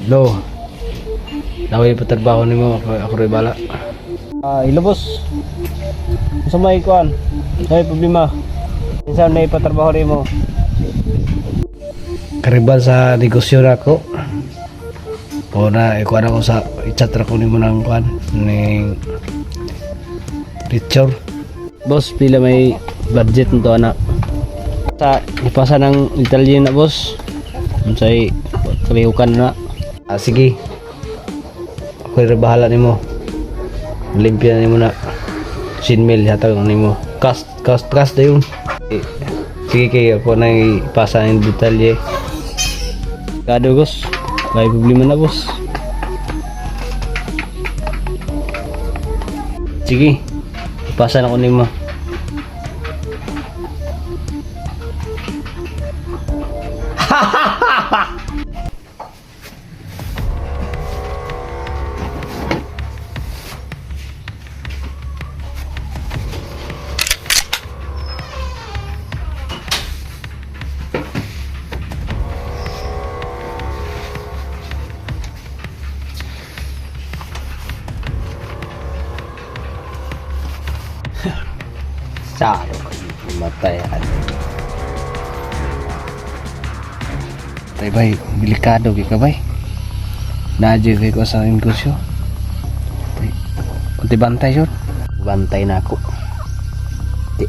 Lo. Naway patrabaho nimo ako ray bala. Hello boss. Sa may kuan. May problema. Minsan may patrabaho nimo. Karibal sa negosyo na ako. O na ikuan ako sa i-chat ra ko nimo nang kuan ning picture. Boss, pila may budget nito anak. Sa ipasa ng Italian na boss. Unsay kalihukan na. Sige. Ako ray bahala nimo. Limpya nimo na. Sinmil hatag nimo. Cast dayon. Sige kay ako na ipasa ng detalye. Kado boss. May problema na boss. Sige. Ipasa na ko nimo. Saro matay tay bay delikado gyud ka bay. Nadyo kay ko sa negosyo. Unti bantay jud. Bantay na ako. Di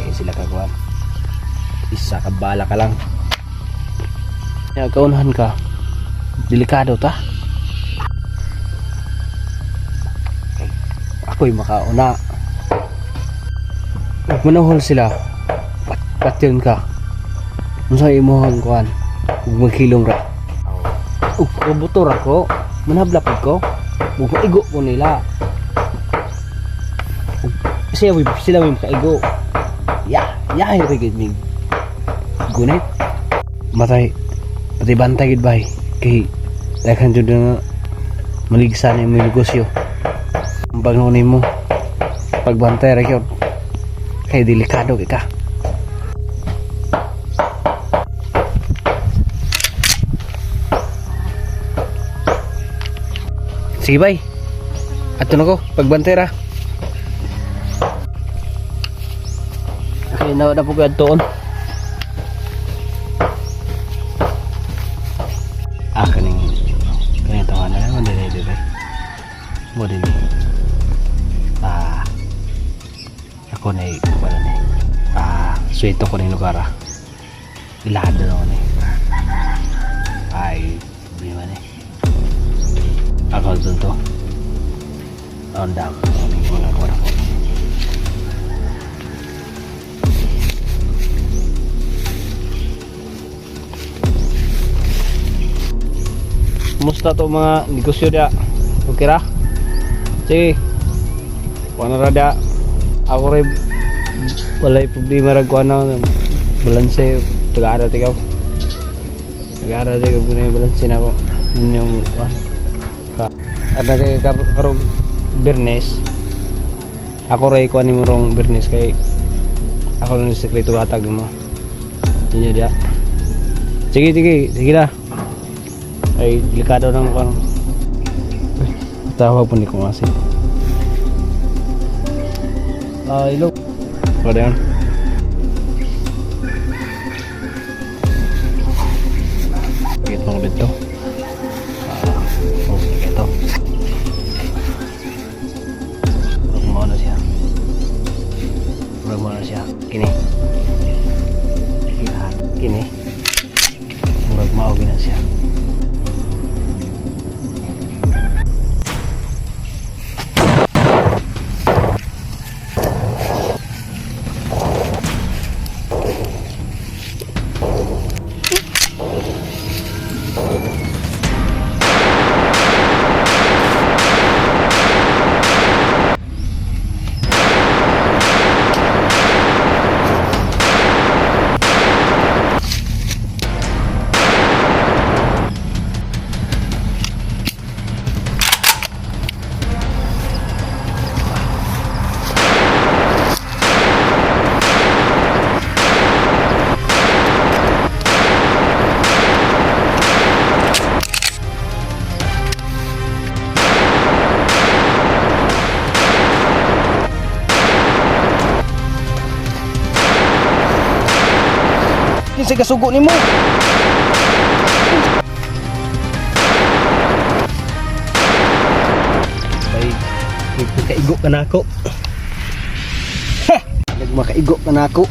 sila kakuan. Isa ka bala ka lang. Ya kaunahan ka. Delikado ta. Ako'y makauna. Ug manuhol sila. Patyon ka. Unsa imong kuan? Ug maghilom ra. Ug kabutor ako. Manablap ko. Ug maigo ko nila. Ug sila may makaigo. Ya higit mig. Gunit. Matay. Pati bantay gid bay. Kay daghan jud nga maligsan imong negosyo. Ang bagno nimo. Pagbantay ra gyud. Kay delikado ka. Sige bay. Ato na ko pagbantay ra. Okay, na po ko adtoon. Kaning tawanan na dili bay. Mo din. Ako na wala ni. Suwito ko ng lugar. Ilahad na ako ni. Ay, problema ni. Ako doon to. Ang dam. Ang mga ko. Kumusta to mga negosyo dia? Okay ra? Sige. Wala ra dia. Ako rin walay problema ra kuan na balanse tagara tigaw. Tagara tigaw ko na balanse na ko. Yung ada kay karong Bernes. Ako ray kuan nimo rong Bernes kay ako lang sekreto hatag mo. Inyo dia. Sige na. Ay delikado nang kuan. Tawag po ni ko kasi. Hello. Apa yan? Bakit mga bito? Ito. Murag mo na siya. Kini. Murag maog na siya. Unsay kasugo nimo? Bay, nagmakaigo ka na ako. Ha! Nagmakaigo ka na ako.